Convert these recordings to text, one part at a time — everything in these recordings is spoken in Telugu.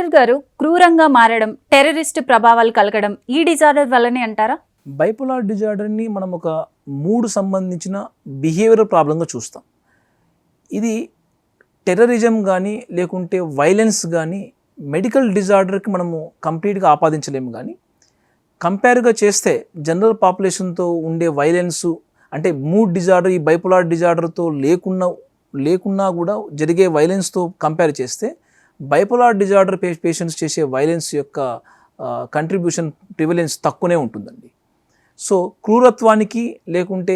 డాక్టర్ గారు క్రూరంగా మారడం, టెర్రరిస్ట్ ప్రభావాలు కలగడం ఈ డిజార్డర్ వల్లనే అంటారా? బైపోలార్ డిజార్డర్ని మనం ఒక 3 సంబంధించిన బిహేవియరల్ ప్రాబ్లంగా చూస్తాం. ఇది టెర్రరిజం కానీ లేకుంటే వైలెన్స్ కానీ మెడికల్ డిజార్డర్కి మనము కంప్లీట్గా ఆపాదించలేము. కానీ కంపేర్గా చేస్తే జనరల్ పాపులేషన్తో ఉండే వైలెన్సు అంటే మూడ్ డిజార్డర్ ఈ బైపోలార్ డిజార్డర్తో లేకున్నా కూడా జరిగే వైలెన్స్తో కంపేర్ చేస్తే బైపోలార్ డిజార్డర్ పేషెంట్స్ చేసే వైలెన్స్ యొక్క కంట్రిబ్యూషన్ ప్రివలెన్స్ తక్కువనే ఉంటుందండి. సో క్రూరత్వానికి లేకుంటే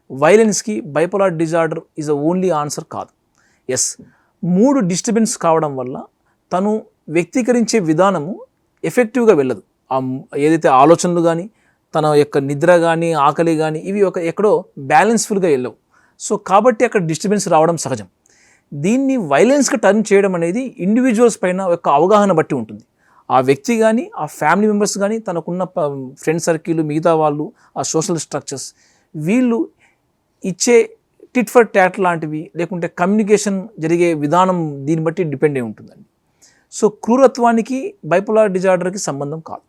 వైలెన్స్కి bipolar disorder is a only answer కాదు. ఎస్, మూడు డిస్టర్బెన్స్ కావడం వల్ల తను వ్యక్తీకరించే విధానము ఎఫెక్టివ్గా వెళ్ళదు. ఏదైతే ఆలోచనలు కానీ తన యొక్క నిద్ర కానీ ఆకలి కానీ ఇవి ఎక్కడో బ్యాలెన్స్ఫుల్గా వెళ్ళవు. సో కాబట్టి అక్కడ డిస్టర్బెన్స్ రావడం సహజం. దీన్ని వైలెన్స్కి టర్న్ చేయడం అనేది ఇండివిజువల్స్ పైన యొక్క అవగాహన బట్టి ఉంటుంది. ఆ వ్యక్తి కానీ ఆ ఫ్యామిలీ మెంబర్స్ కానీ తనకున్న ఫ్రెండ్ సర్కిల్ మిగతా వాళ్ళు ఆ సోషల్ స్ట్రక్చర్స్ వీళ్ళు ఇచ్చే టిట్ ఫర్ ట్యాట్ లాంటివి లేకుంటే కమ్యూనికేషన్ జరిగే విధానం దీన్ని బట్టి డిపెండ్ అయి ఉంటుందండి. సో క్రూరత్వానికి బైపోలార్ డిజార్డర్కి సంబంధం కాదు.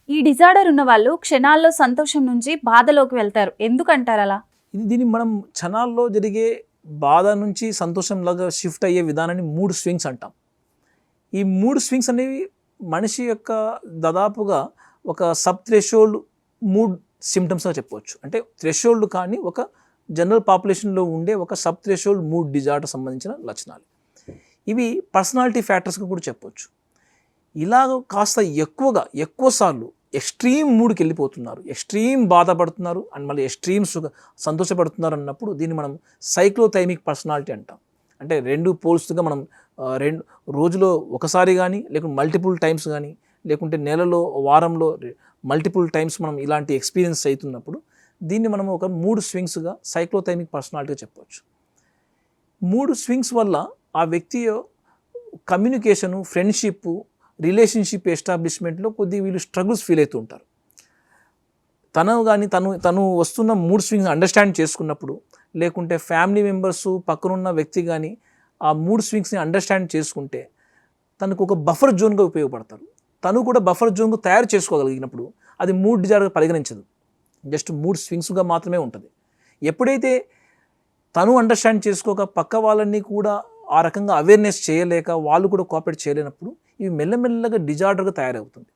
ఈ డిజార్డర్ ఉన్న వాళ్ళు క్షణాల్లో సంతోషం నుంచి బాధలోకి వెళ్తారు, ఎందుకంటారు అలా? దీన్ని మనం క్షణాల్లో జరిగే బాధ నుంచి సంతోషంలాగా షిఫ్ట్ అయ్యే విధానాన్ని 3 స్వింగ్స్ అంటాం. ఈ 3 స్వింగ్స్ అనేవి మనిషి యొక్క దాదాపుగా ఒక సబ్ థ్రెషోల్డ్ మూడ్ సిమ్టమ్స్గా చెప్పవచ్చు. అంటే థ్రెషోల్డ్ కానీ ఒక జనరల్ పాపులేషన్లో ఉండే ఒక సబ్ థ్రెషోల్డ్ మూడ్ డిజార్డర్ సంబంధించిన లక్షణాలు. ఇవి పర్సనాలిటీ ఫ్యాక్టర్స్గా కూడా చెప్పవచ్చు. ఇలాగ కాస్త ఎక్కువసార్లు ఎక్స్ట్రీమ్ మూడ్కి వెళ్ళిపోతున్నారు, ఎక్స్ట్రీమ్ బాధపడుతున్నారు అండ్ మళ్ళీ ఎక్స్ట్రీమ్ సంతోషపడుతున్నారు అన్నప్పుడు దీన్ని మనం సైక్లోథైమిక్ పర్సనాలిటీ అంటాం. అంటే 2 పోల్స్గా మనం రోజులో ఒకసారి కానీ లేకుంటే మల్టిపుల్ టైమ్స్ కానీ లేకుంటే నెలలో వారంలో మల్టిపుల్ టైమ్స్ మనం ఇలాంటి ఎక్స్పీరియన్స్ అవుతున్నప్పుడు దీన్ని మనం ఒక 3 స్వింగ్స్గా సైక్లోథైమిక్ పర్సనాలిటీగా చెప్పవచ్చు. 3 స్వింగ్స్ వల్ల ఆ వ్యక్తి కమ్యూనికేషను, ఫ్రెండ్షిప్, రిలేషన్షిప్ ఎస్టాబ్లిష్మెంట్లో వీళ్ళు స్ట్రగుల్స్ ఫీల్ అవుతూ ఉంటారు. తను వస్తున్న 3 స్వింగ్స్ అండర్స్టాండ్ చేసుకున్నప్పుడు లేకుంటే ఫ్యామిలీ మెంబర్సు పక్కనున్న వ్యక్తి కానీ ఆ 3 స్వింగ్స్ని అండర్స్టాండ్ చేసుకుంటే తనకు ఒక బఫర్ జోన్గా ఉపయోగపడతారు. తను కూడా బఫర్ జోన్కు తయారు చేసుకోగలిగినప్పుడు అది మూడ్ డిజార్డర్గా పరిగణించదు, జస్ట్ 3 స్వింగ్స్గా మాత్రమే ఉంటుంది. ఎప్పుడైతే తను అండర్స్టాండ్ చేసుకోక పక్క వాళ్ళని కూడా ఆ రకంగా అవేర్నెస్ చేయలేక వాళ్ళు కూడా కోఆపరేట్ చేయలేనప్పుడు ఇవి మెల్లమెల్లగా డిజార్డర్గా తయారవుతుంది.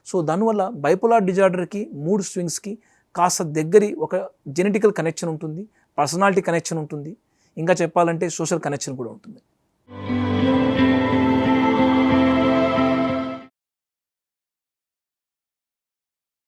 సో దానివల్ల బైపోలార్ డిజార్డర్కి 3 స్వింగ్స్కి కాస్త దగ్గరి ఒక జెనెటికల్ కనెక్షన్ ఉంటుంది, పర్సనాలిటీ కనెక్షన్ ఉంటుంది, ఇంకా చెప్పాలంటే సోషల్ కనెక్షన్ కూడా ఉంటుంది.